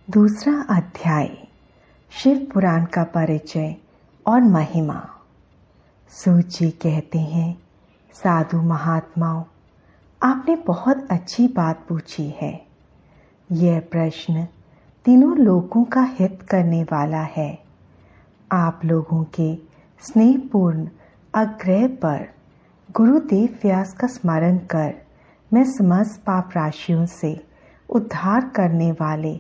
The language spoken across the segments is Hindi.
दूसरा अध्याय, शिव पुराण का परिचय और महिमा। सूत जी कहते हैं, साधु महात्माओं, आपने बहुत अच्छी बात पूछी है। यह प्रश्न तीनों लोगों का हित करने वाला है। आप लोगों के स्नेहपूर्ण आग्रह पर गुरुदेव व्यास का स्मरण कर मैं समस्त पाप राशियों से उद्धार करने वाले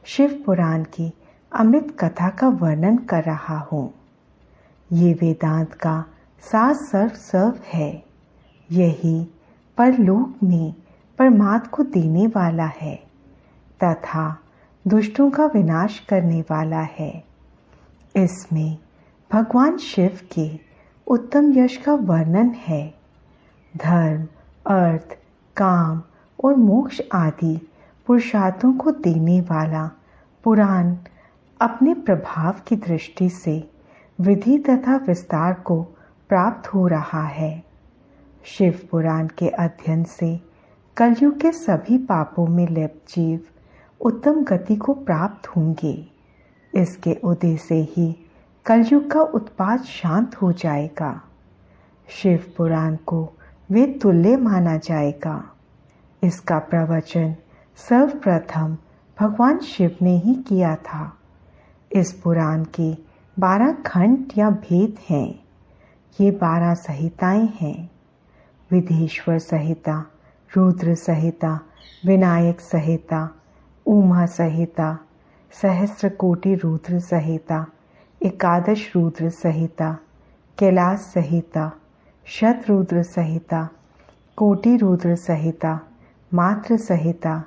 शिव पुराण की अमृत कथा का वर्णन कर रहा हूँ। ये वेदांत का सार सर्व है। यही परलोक में परमात्मा को देने वाला है तथा दुष्टों का विनाश करने वाला है। इसमें भगवान शिव के उत्तम यश का वर्णन है। धर्म, अर्थ, काम और मोक्ष आदि पुरुषार्थों को देने वाला पुराण अपने प्रभाव की दृष्टि से विधि तथा विस्तार को प्राप्त हो रहा है। शिव पुराण के अध्ययन से कलयुग के सभी पापों में लिप्त जीव उत्तम गति को प्राप्त होंगे। इसके उदय से ही कलयुग का उत्पात शांत हो जाएगा। शिव पुराण को वेद तुल्य माना जाएगा। इसका प्रवचन सर्वप्रथम भगवान शिव ने ही किया था। इस पुराण के 12 खंड या भेद हैं। ये 12 संहिताएं हैं। विदेश्वर संहिता, रुद्र संहिता, विनायक संहिता, उमा संहिता, सहस्त्र कोटि रुद्र संहिता, एकादश रुद्र संहिता, कैलाश संहिता, शत रुद्र संहिता, कोटि रुद्र संहिता, मात्र संहिता,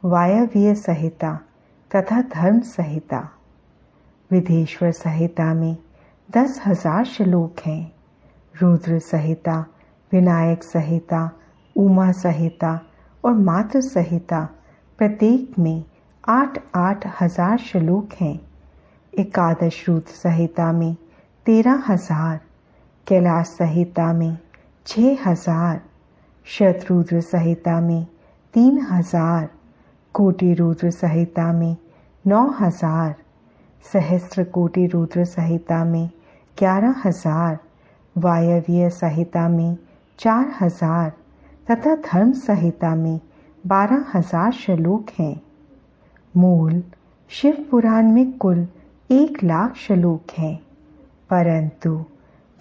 वायव्य संहिता तथा धर्म संहिता। विदेश्वर संहिता में 10,000 श्लोक हैं। रुद्र संहिता, विनायक संहिता, उमा संहिता और मात्र संहिता प्रत्येक में 8-8 हजार श्लोक हैं। एकादश रुद्र संहिता में 13,000, कैलाश संहिता में 6,000, शतरुद्र संहिता में 3,000, कोटि रुद्र संहिता में 9,000, सहस्त्र कोटि रुद्र संहिता में 11,000, वायव्य संहिता में 4,000 तथा धर्म संहिता में 12,000 श्लोक हैं। मूल शिव पुराण में कुल 1,00,000 श्लोक हैं, परंतु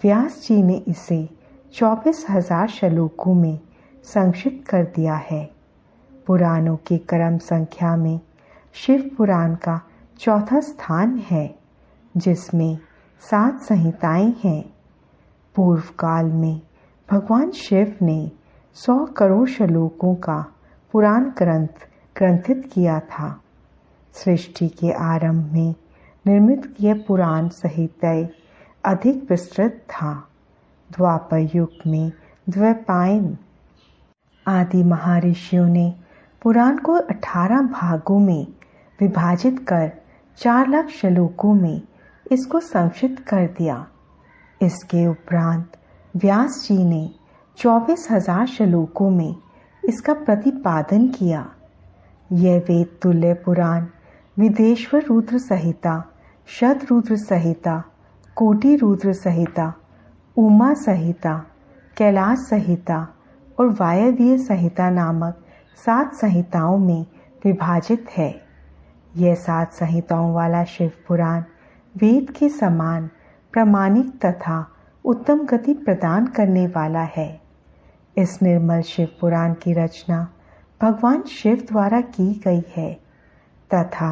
व्यास जी ने इसे 24,000 श्लोकों में संक्षिप्त कर दिया है। पुराणों की क्रम संख्या में शिव पुराण का चौथा स्थान है, जिसमें 7 संहिताएं हैं। पूर्व काल में भगवान शिव ने 100 करोड़ श्लोकों का पुराण ग्रंथित किया था। सृष्टि के आरंभ में निर्मित यह पुराण संहिताएं अधिक विस्तृत था। द्वापर युग में द्वैपायन आदि महर्षियों ने पुराण को 18 भागों में विभाजित कर 4 लाख श्लोकों में इसको संक्षिप्त कर दिया। इसके उपरांत व्यास जी ने 24,000 श्लोकों में इसका प्रतिपादन किया। यह वेद तुल्य पुराण विदेश्वर रुद्र संहिता, शत रुद्र संहिता, कोटि रुद्र संहिता, उमा संहिता, कैलाश संहिता और वायव्य संहिता नामक 7 संहिताओं में विभाजित है। यह 7 संहिताओं वाला शिव पुराण वेद के समान प्रामाणिक तथा उत्तम गति प्रदान करने वाला है। इस निर्मल शिव पुराण की रचना भगवान शिव द्वारा की गई है तथा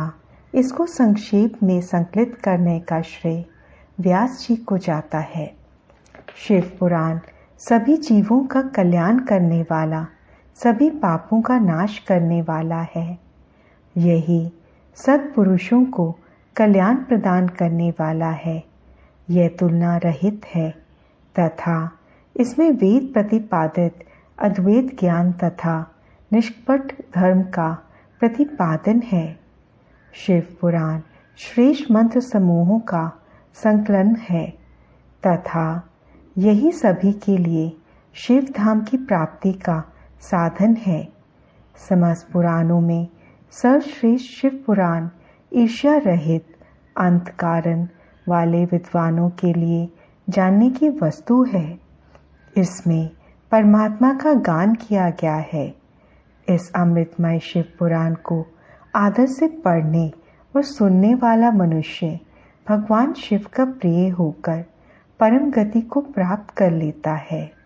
इसको संक्षेप में संकलित करने का श्रेय व्यास जी को जाता है। शिव पुराण सभी जीवों का कल्याण करने वाला, सभी पापों का नाश करने वाला है। यही सत्पुरुषों को कल्याण प्रदान करने वाला है। यह तुलना रहित है तथा इसमें वेद प्रतिपादित अद्वैत ज्ञान तथा निष्कपट धर्म का प्रतिपादन है। शिव पुराण श्रेष्ठ मंत्र समूहों का संकलन है तथा यही सभी के लिए शिव धाम की प्राप्ति का साधन है। समस्त पुराणों में सर्वश्रेष्ठ शिव पुराण ईर्ष्या रहित अंत कारण वाले विद्वानों के लिए जानने की वस्तु है। इसमें परमात्मा का गान किया गया है। इस अमृतमय शिव पुराण को आदर से पढ़ने और सुनने वाला मनुष्य भगवान शिव का प्रिय होकर परम गति को प्राप्त कर लेता है।